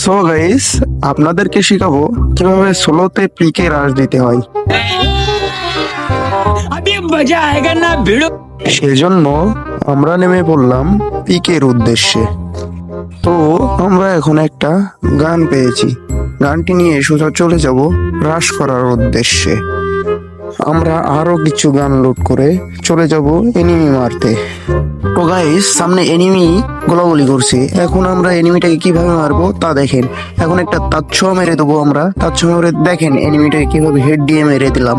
So guys, আপনাদেরকে শিখাবো কিভাবে সোলোতে পিকে রাশ দিতে হয়। अभी मजा आएगा ना भिड़ो। সেজন্য আমরা নেমে পড়লাম পিকের উদ্দেশ্যে। তো আমরা এখন একটা গান পেয়েছি, গানটি নিয়ে সোজা চলে যাব রাশ করার উদ্দেশ্যে। আমরা আরো কিছু গান লোড করে চলে যাব এনিমি মারতে। তো গাইস, সামনে এনিমি গোলাগুলি করছে। এখন আমরা এনিমিটাকে কিভাবে মারবো তা দেখেন। এখন একটা তাচ্ছ মেরে দেবো আমরা। তাচ্ছ মেরে দেখেন এনিমিটাকে কিভাবে হেড দিয়ে মেরে দিলাম।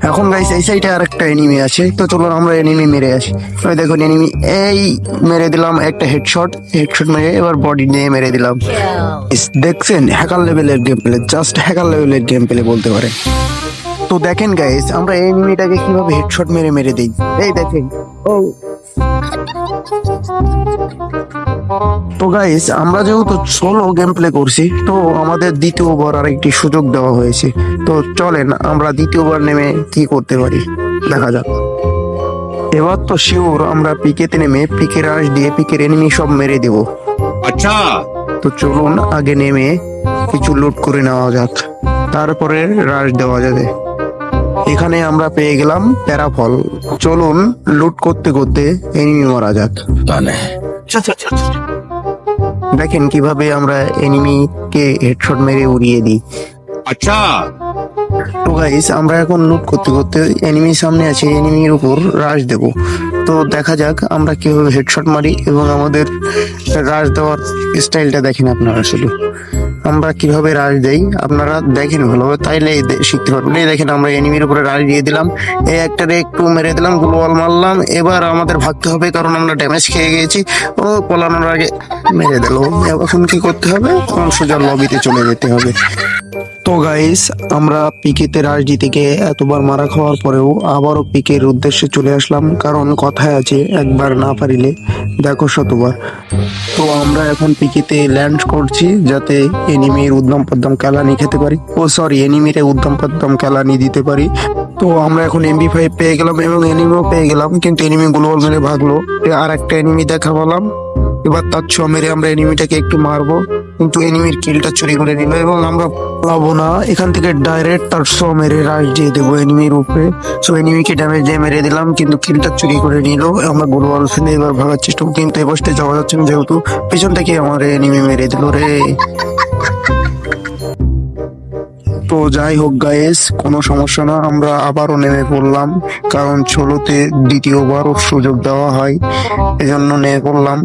এখন গাইস এই সাইডে আরেকটা এনিমি আছে, তো চলো আমরা এনিমি মেরে আসি। ওই দেখুন এনিমি, এই মেরে দিলাম একটা হেডশট মেরে এবার বডি নিয়ে মেরে দিলাম। দেখছেন, হ্যাকার লেভেলের গেম প্লে, জাস্ট হ্যাকার লেভেলের গেম প্লে বলতে পারেন। তো দেখেন গাইস, আমরা এনিমিটাকে কিভাবে হেডশট মেরে মেরে দিই। এই দেখেন। ও তো গাইস, আমরা যেহেতু সোলো গেম প্লে করছি, তো আমাদের দ্বিতীয়বার আরেকটি সুযোগ দেওয়া হয়েছে। তো চলেন আমরা দ্বিতীয়বার নেমে কি করতে পারি দেখা যাক। এবার তো শিওর আমরা পিকেতে নেমে পিকের রাশ দিয়ে পিকের এনিমি সব মেরে দেব। अच्छा তো চলুন আগে নেমে কিছু লুট করে নেওয়া যাক, তারপরে রাশ দেওয়া যাবে। এখানে আমরা পেয়ে গেলাম প্যারাফল। চলুন লুট করতে করতে এনিমি মারা যাক। দেখেন কিভাবে আমরা এনিমিকে হেডশট মেরে উড়িয়ে দিই। अच्छा তো গাইস, আমরা এখন লুট করতে করতে এনিমির সামনে আছে, এনিমির উপর রাশ দেব। তো দেখা যাক আমরা কিভাবে হেডশট মারি এবং আমাদের রাশ দেওয়ার স্টাইলটা দেখেন আপনারা। শুধু আমরা কিভাবে রাশ দেই আপনারা দেখেন ভালোভাবে, তাইলে শিখতে পারবেন। এই দেখেন আমরা এনিমির উপরে রাশ দিয়ে দিলাম, এই একটারে একটু মেরে দিলাম, গ্লোয়াল মারলাম। এবার আমাদের ভাগতে হবে কারণ আমরা ড্যামেজ খেয়ে গেছি। ও পলানোর আগে মেরে দিল। এখন কি করতে হবে, সোজা লবিতে চলে যেতে হবে। তো গাইস, আমরা পিকেতে রাশ দিতে গিয়ে এতবার মারা খাওয়ার পরেও আবারও পিকের উদ্দেশ্যে চলে আসলাম, কারণ কথায় আছে একবার না পারিলে দেখো শতবার। তো আমরা এখন পিকেতে ল্যান্ড করছি যাতে এনিমির উদ্দাম পদ্দাম কেলানি খেতে পারি। ও সরি, এনিমিরে উদ্দাম পদ্দাম কেলানি দিতে পারি। তো আমরা এখন MP5 পেয়ে গেলাম এবং এনিমিও পেয়ে গেলাম, কিন্তু এনিমি গ্লোবাল মেরে ভাগলো। আর একটা এনিমি দেখা পেলাম। এবার তার ছ মেরে আমরা এনিমিটাকে একটু মারবো, কিন্তু এনিমির কিলটা চুরি করে নিল এবং আমরা পাবো না। এখান থেকে ডাইরেক্ট তার ছ মেরে রাশ দিয়ে দেবো এনিমির উপরে। সো এনিমিকে ড্যামেজ দিয়ে মেরে দিলাম, কিন্তু কিলটা চুরি করে নিল। আমরা গোলওয়াল ফেলে এবার ভাগার চেষ্টা করছি, কিন্তু এবার যাওয়া যাচ্ছে না যেহেতু পিছন থেকে আমার এনিমি মেরে দিল রে। তো যাই হোক গাইস, কোনো সমস্যা না, আমরা আবারও নেমে পড়লাম, কারণ ছোলোতে দ্বিতীয়বারও সুযোগ দেওয়া হয়, এজন্য নেমে পড়লাম।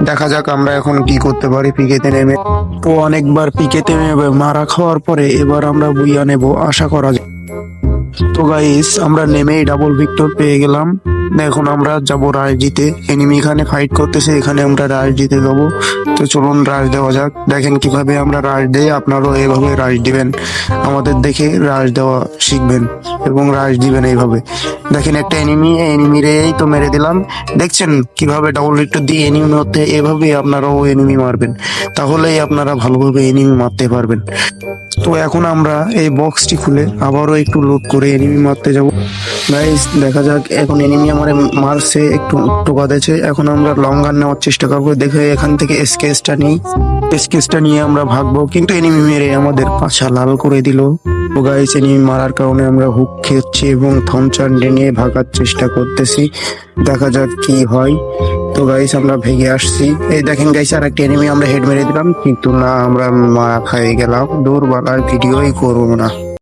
দেখা যাক আমরা এখন কি করতে পারি পিকেতে নেমে। তো অনেকবার পিকেতে নেমে মারা খাওয়ার পরে এবার আমরা বুইয়া নেব, আশা করা যায়। তো গাইস, আমরা নেমেই ডাবল ভিক্টর পেয়ে গেলাম। এখন আমরা যাবো রাশ দিতে। এনিমি এখানে ফাইট করতেছে, এখানে আমরা রাশ দিতে যাবো। তো চলুন রাশ দেওয়া যাক। দেখেন কিভাবে আমরা রাশ দেই, আপনারাও এইভাবে রাশ দিবেন, আমাদের দেখে রাশ দেওয়া শিখবেন এবং রাশ দিবেন এইভাবে। দেখেন একটা এনিমিরে এই তো মেরে দিলাম। দেখছেন কিভাবে ডাবল ভিক্টর দিয়ে এনিমি মারতে, এভাবে আপনারাও এনিমি মারবেন, তাহলেই আপনারা ভালোভাবে এনিমি মারতে পারবেন। তো এখন আমরা এই বক্সটি খুলে আবারও একটু লুট করে এনিমি মারতে যাব। গাইস দেখা যাক, এখন এনিমি আমারে মারছে, একটু টোকা দিয়েছে। এখন আমরা লং গান নেওয়ার চেষ্টা করবো। দেখে এখান থেকে এসকেসটা নিয়ে আমরা ভাগবো, কিন্তু এনিমি মেরে আমাদের পাছা লাল করে দিল। তো গাইস, এনিমি মারার কারণে আমরা হুক খেয়েছি এবং থমচান্ডে নিয়ে ভাগার চেষ্টা করতেছি, দেখা যাক কি হয়। তো গাইস, আমরা ভেগে আসছি। এই দেখেন গাইস, আর একটা এনিমি আমরা হেড মেরে দিলাম, কিন্তু না, আমরা মারা খেয়ে গেলাম। দূর বালার ভিডিওই করবো না।